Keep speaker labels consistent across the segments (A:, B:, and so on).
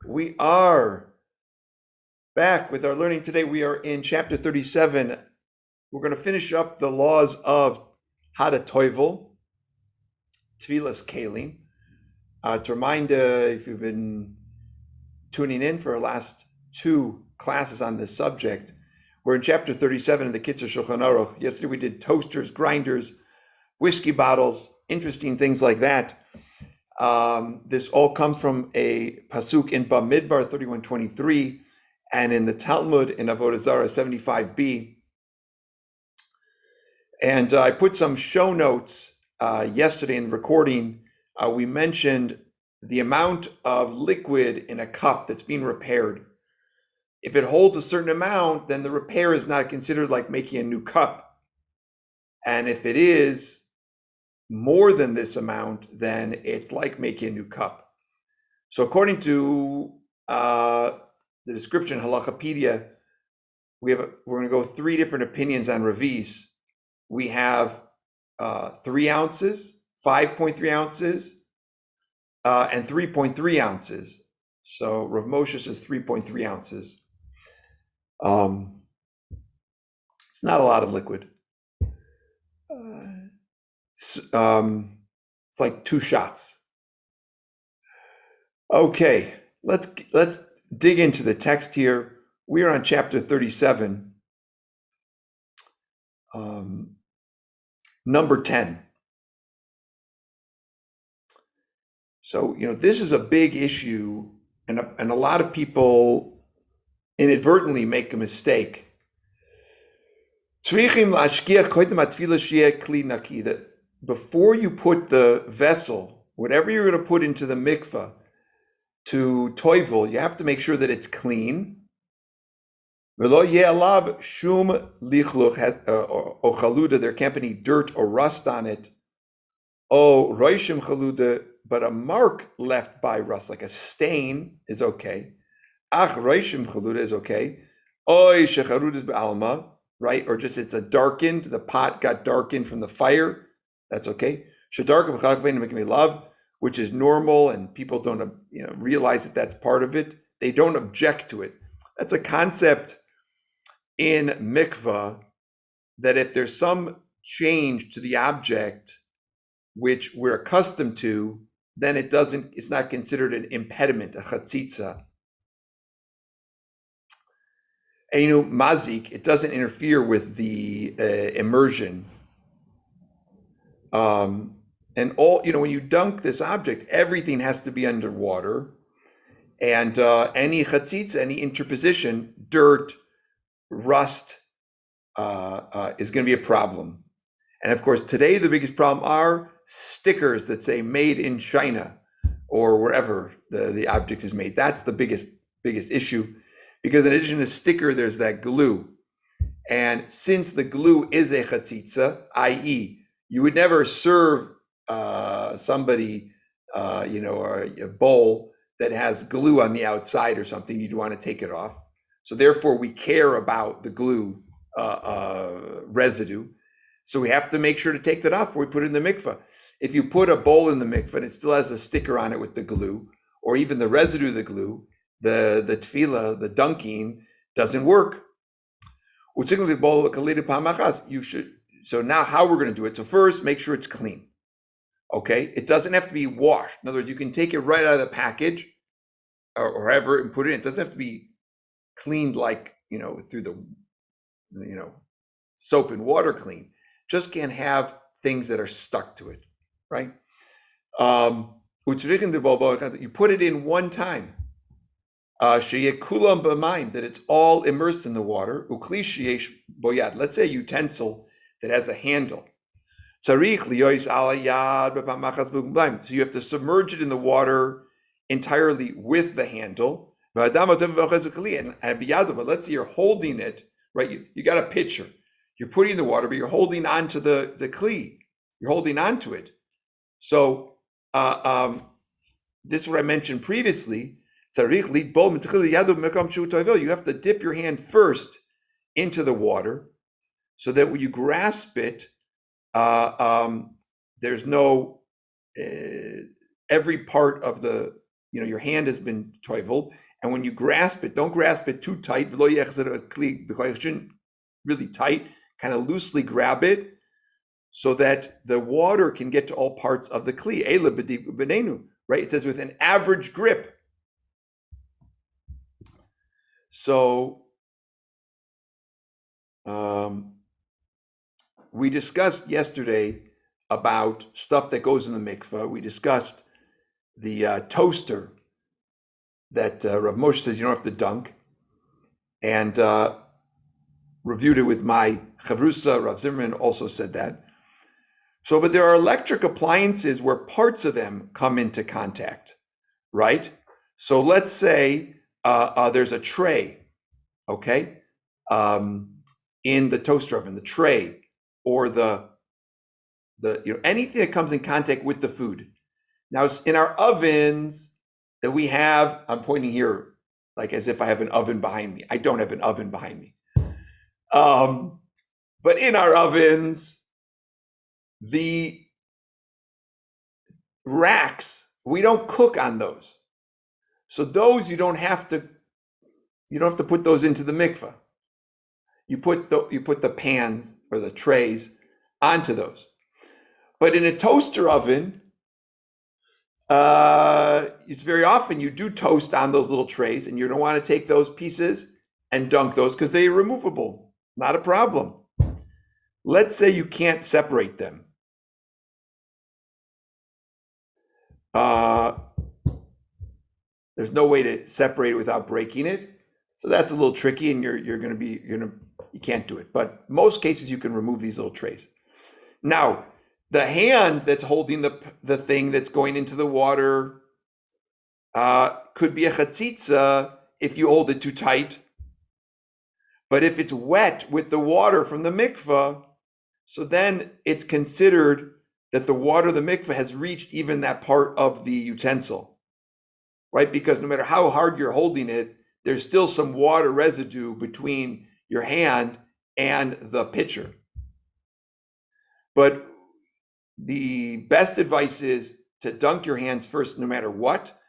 A: We are back with our learning today. We are in chapter 37. We're going to finish up the laws of Toivel, Tevilat Keilim. To remind, if you've been tuning in for our last two classes on this subject, we're in chapter 37 of the Kitzur Shulchan Aruch. Yesterday we did toasters, grinders, whiskey bottles, interesting things like that. This all comes from a pasuk in Bamidbar 31:23 and in the Talmud in Avodah Zara 75b. And I put some show notes yesterday in the recording. We mentioned the amount of liquid in a cup that's being repaired. If it holds a certain amount, then the repair is not considered like making a new cup. And if it is more than this amount, then it's like making a new cup. So according to the description, Halachapedia, we're going to go three different opinions on revis. We have 3 ounces, 5.3 ounces, and 3.3 ounces. So Rav Moshe says 3.3 ounces. It's not a lot of liquid. It's like 2 shots. Okay, let's dig into the text here. We are on chapter 37, number 10. So, this is a big issue, and a lot of people inadvertently make a mistake. That before you put the vessel, whatever you're going to put into the mikva, to Toivel, you have to make sure that it's clean. There can't be any dirt or rust on it. But a mark left by rust, like a stain, is okay. Is okay. Right? Or just it's darkened, the pot got darkened from the fire. That's okay. Which is normal, and people don't realize that that's part of it. They don't object to it. That's a concept in mikva, that if there's some change to the object which we're accustomed to, then it's not considered an impediment, a chatzitza. And mazik, it doesn't interfere with the immersion. And all, when you dunk this object, everything has to be underwater. And any chatzitza, any interposition, dirt, rust, is going to be a problem. And of course, today the biggest problem are stickers that say made in China or wherever the object is made. That's the biggest issue, because in addition to sticker, there's that glue. And since the glue is a chatzitza, i.e., you would never serve somebody, or a bowl that has glue on the outside or something, you'd want to take it off. So therefore, we care about the glue residue. So we have to make sure to take that off before we put it in the mikvah. If you put a bowl in the mikvah and it still has a sticker on it with the glue, or even the residue of the glue, the tefillah, the dunking, doesn't work. You should. So now how we're going to do it. So first, make sure it's clean. Okay, it doesn't have to be washed. In other words, you can take it right out of the package or wherever and put it in. It doesn't have to be cleaned like, through the, soap and water clean. Just can't have things that are stuck to it, right? You put it in one time. That it's all immersed in the water. Let's say a utensil that has a handle. So you have to submerge it in the water entirely with the handle. But let's say you're holding it, right? You got a pitcher. You're putting in the water, but you're holding on to the kli. You're holding on to it. So this is what I mentioned previously. You have to dip your hand first into the water so that when you grasp it, there's no, every part of the, your hand has been toivel. And when you grasp it, don't grasp it too tight. You shouldn't really tight, kind of loosely grab it so that the water can get to all parts of the kli. Right? It says with an average grip. So we discussed yesterday about stuff that goes in the mikvah. We discussed the toaster that Rav Moshe says you don't have to dunk, and reviewed it with my chavrusa. Rav Zimmerman also said that. So, but there are electric appliances where parts of them come into contact, right? So let's say there's a tray, okay, in the toaster oven, the tray, or the anything that comes in contact with the food. Now, in our ovens that we have, I'm pointing here like as if I have an oven behind me. I don't have an oven behind me. But in our ovens, the racks, we don't cook on those. So those you don't have to put those into the mikvah. You put the pans or the trays onto those. But in a toaster oven, it's very often you do toast on those little trays, and you don't want to take those pieces and dunk those because they are removable. Not a problem. Let's say you can't separate them. There's no way to separate it without breaking it. So that's a little tricky, and you can't do it. But most cases you can remove these little trays. Now, the hand that's holding the thing that's going into the water could be a chatzitza if you hold it too tight. But if it's wet with the water from the mikvah, so then it's considered that the water of the mikvah has reached even that part of the utensil, right? Because no matter how hard you're holding it, there's still some water residue between your hand and the pitcher. But the best advice is to dunk your hands first no matter what,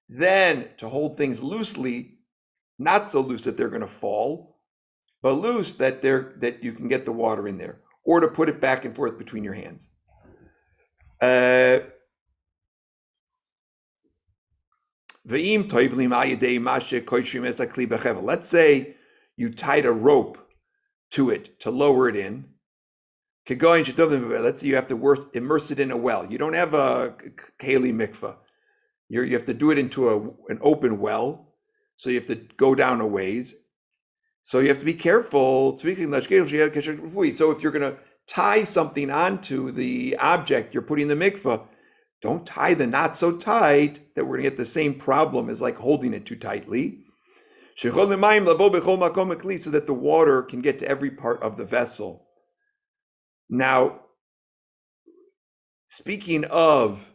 A: then to hold things loosely, not so loose that they're going to fall, but loose that you can get the water in there, or to put it back and forth between your hands. Let's say you tied a rope to it to lower it in. Let's say you have to immerse it in a well. You don't have a keli mikva. You have to do it into an open well, so you have to go down a ways. So you have to be careful. So if you're going to tie something onto the object you're putting in the mikvah, don't tie the knot so tight that we're going to get the same problem as like holding it too tightly. So that the water can get to every part of the vessel. Now, speaking of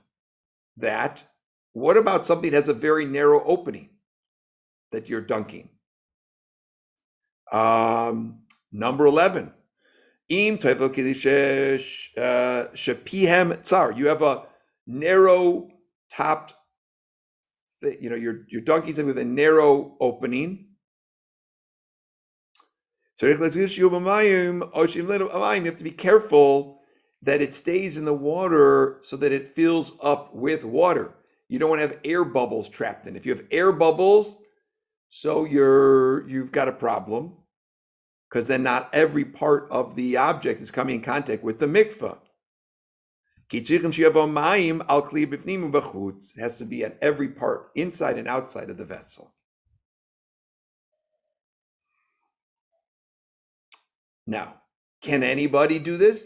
A: that, what about something that has a very narrow opening that you're dunking? Number 11. You have a narrow topped, you're dunking something with a narrow opening. So you have to be careful that it stays in the water so that it fills up with water. You don't want to have air bubbles trapped in. If you have air bubbles, so you've got a problem, because then not every part of the object is coming in contact with the mikvah. It has to be at every part, inside and outside of the vessel. Now, can anybody do this?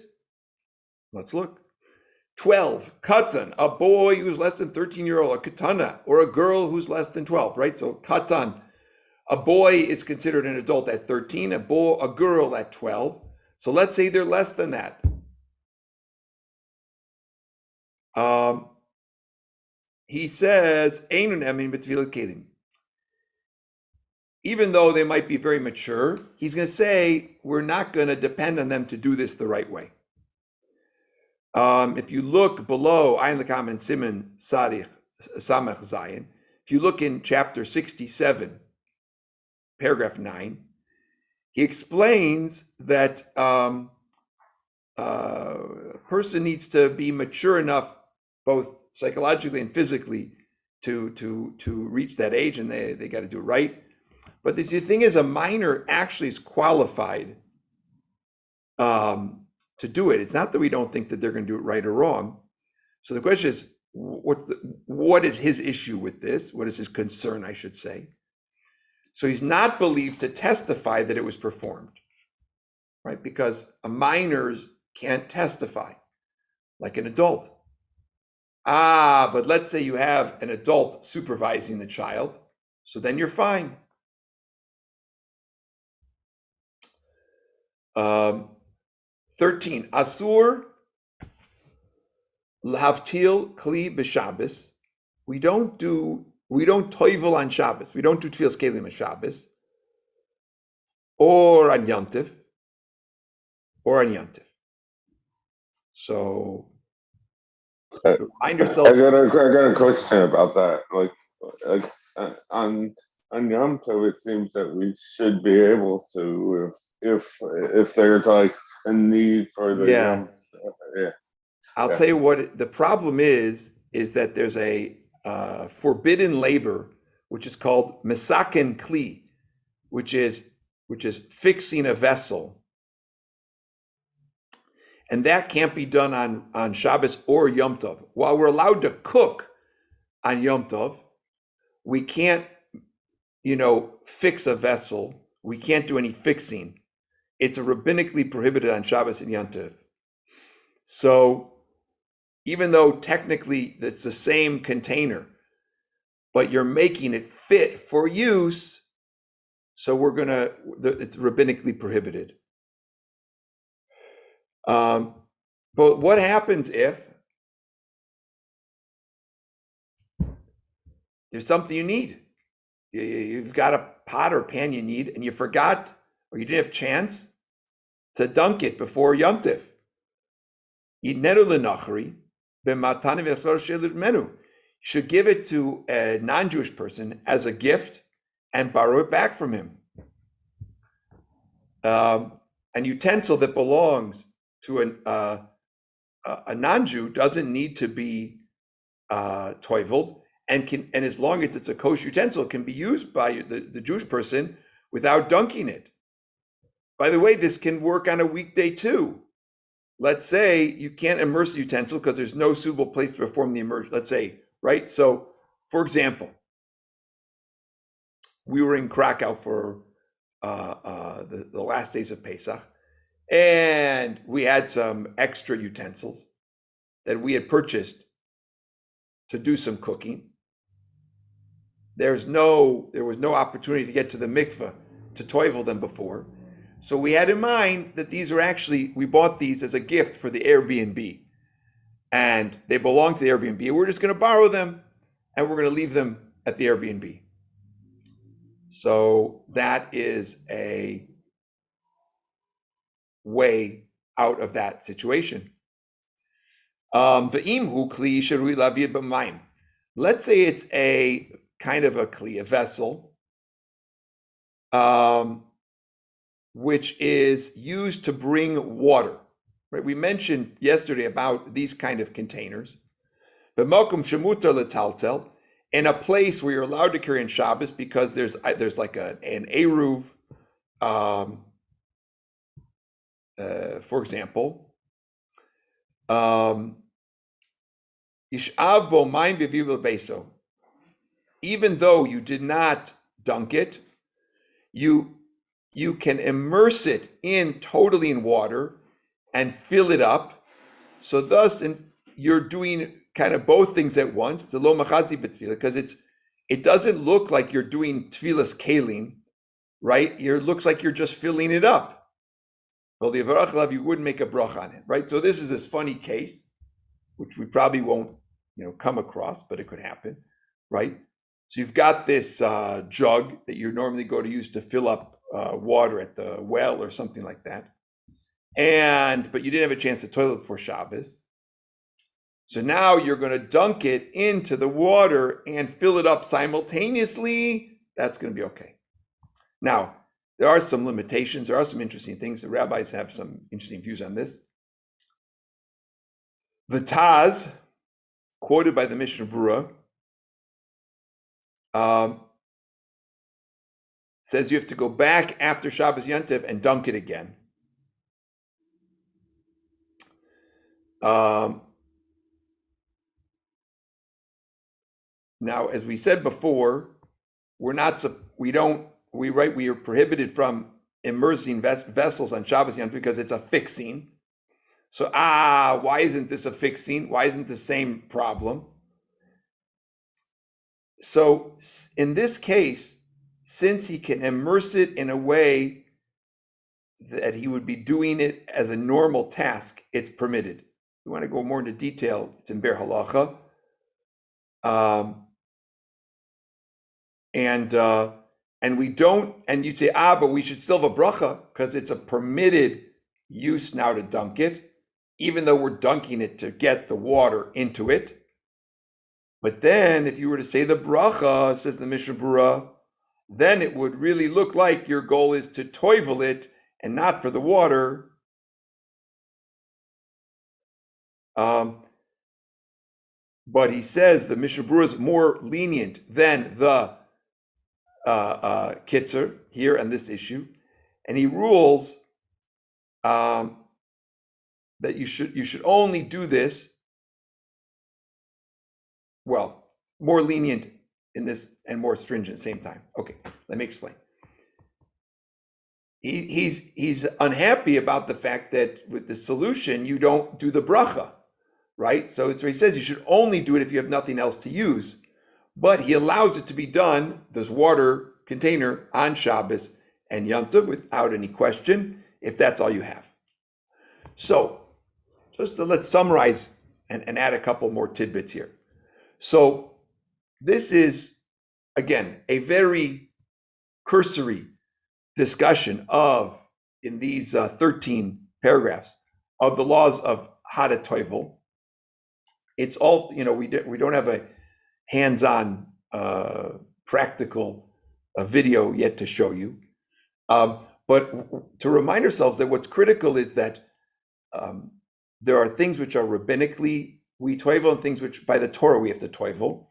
A: Let's look. 12, katan, a boy who's less than 13-year-old, a katana, or a girl who's less than 12, right? So katan, a boy is considered an adult at 13, a girl at 12. So let's say they're less than that. He says, Einun emin b'tevilat keilim. Even though they might be very mature, he's going to say, we're not going to depend on them to do this the right way. If you look below, Ayin L'Kam and Siman Samech Zayin, if you look in chapter 67, paragraph 9, he explains that a person needs to be mature enough, both psychologically and physically, to reach that age, and they got to do it right. But the thing is, a minor actually is qualified to do it. It's not that we don't think that they're going to do it right or wrong. So the question is, what is his issue with this? What is his concern, I should say? So he's not believed to testify that it was performed, right? Because a minor can't testify like an adult. But let's say you have an adult supervising the child, so then you're fine. 13, Asur L'havtil Kli b'Shabbos. We don't Toivel on Shabbos. We don't do Tevilat Keilim on Shabbos. Or on Yontif. So remind yourselves.
B: I got a question about that. Like on Yom Tov, it seems that we should be able to, if there's like a need for the Yom.
A: I'll tell you what the problem is that there's a forbidden labor which is called mesaken kli, which is fixing a vessel. And that can't be done on Shabbos or Yom Tov. While we're allowed to cook on Yom Tov, we can't, fix a vessel. We can't do any fixing. It's rabbinically prohibited on Shabbos and Yom Tov. So even though technically it's the same container, but you're making it fit for use, so it's rabbinically prohibited. But what happens if there's something you need? You've got a pot or pan you need, and you forgot, or you didn't have a chance to dunk it before Yom Tov. You should give it to a non-Jewish person as a gift and borrow it back from him. An utensil that belongs to a non-Jew doesn't need to be toiveled, and as long as it's a kosher utensil, can be used by the Jewish person without dunking it. By the way, this can work on a weekday too. Let's say you can't immerse the utensil because there's no suitable place to perform the immersion. Let's say, right? So, for example, we were in Krakow for the last days of Pesach, and we had some extra utensils that we had purchased to do some cooking. There was no opportunity to get to the mikva to toivel them before. So we had in mind that we bought these as a gift for the Airbnb, and they belong to the Airbnb. We're just going to borrow them, and we're going to leave them at the Airbnb. So that is a way out of that situation. Let's say it's a kind of a kli, a vessel, which is used to bring water. Right? We mentioned yesterday about these kind of containers. In a place where you're allowed to carry in Shabbos because there's like an eruv, for example, even though you did not dunk it, you can immerse it totally in water and fill it up. So thus, you're doing kind of both things at once, the lo machazi b'tefillah, because it doesn't look like you're doing Tevilat Keilim, right? It looks like you're just filling it up. Well, the Avarach Alav, you wouldn't make a brach on it, right? So this is this funny case, which we probably won't, come across, but it could happen, right? So you've got this jug that you normally go to use to fill up water at the well or something like that, but you didn't have a chance to toilet before Shabbos. So now you're going to dunk it into the water and fill it up simultaneously. That's going to be okay. Now, there are some limitations. There are some interesting things. The rabbis have some interesting views on this. The Taz, quoted by the Mishnah Berurah, says you have to go back after Shabbos Yantiv and dunk it again. Now, as we said before, we are prohibited from immersing vessels on Shabbos Yantiv because it's a fixing. So, why isn't this a fixing? Why isn't the same problem? So, in this case, since he can immerse it in a way that he would be doing it as a normal task, it's permitted. If you want to go more into detail, it's in Ber Halacha. And we don't, and you say, but we should still have a bracha because it's a permitted use now to dunk it, even though we're dunking it to get the water into it. But then if you were to say the bracha, says the Mishnah Berurah, then it would really look like your goal is to toivel it and not for the water. But he says the Mishnah Berurah is more lenient than the Kitzur here on this issue, and he rules that you should only do this. Well, more lenient in this and more stringent at the same time. Okay, let me explain. He's unhappy about the fact that with the solution you don't do the bracha, right? So he says you should only do it if you have nothing else to use. But he allows it to be done, this water container, on Shabbos and Yom Tov without any question, if that's all you have. So, let's summarize and add a couple more tidbits here. So, this is, again, a very cursory discussion in these 13 paragraphs, of the laws of how to Toivel. It's all, we don't have a hands-on practical video yet to show you. But to remind ourselves that what's critical is that there are things which are rabbinically we toivel and things which by the Torah we have to toivel.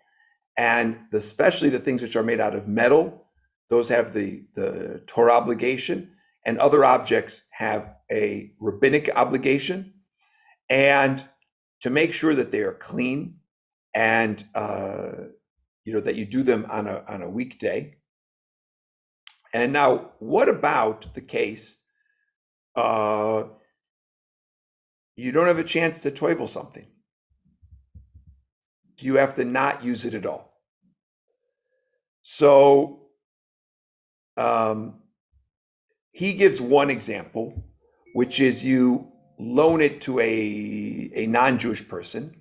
A: And especially the things which are made out of metal, those have the Torah obligation, and other objects have a rabbinic obligation. And to make sure that they are clean and that you do them on a weekday. And now, what about the case you don't have a chance to toivel something? You have to not use it at all. So he gives one example, which is you loan it to a non-Jewish person,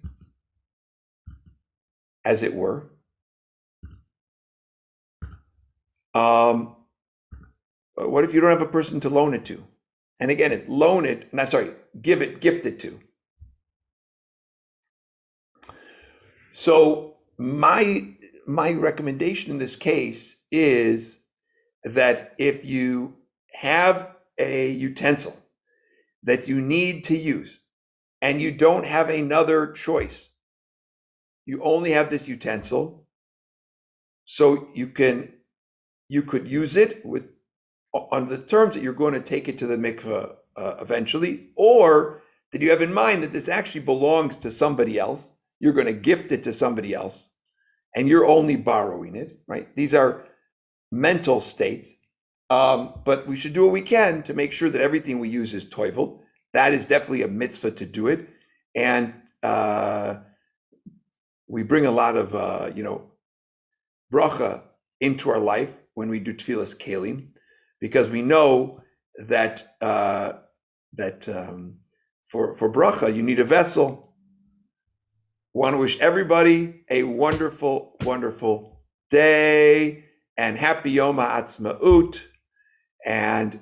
A: as it were. What if you don't have a person to loan it to? And again, it's gift it to. So my recommendation in this case is that if you have a utensil that you need to use and you don't have another choice, you only have this utensil, so you could use it on the terms that you're going to take it to the mikva eventually, or that you have in mind that this actually belongs to somebody else. You're going to gift it to somebody else, and you're only borrowing it, right? These are mental states, but we should do what we can to make sure that everything we use is toivel. That is definitely a mitzvah to do it, and we bring a lot of bracha into our life when we do Tevilat Keilim, because we know that for bracha you need a vessel. Want to wish everybody a wonderful, wonderful day and happy Yom HaAtzmaut. And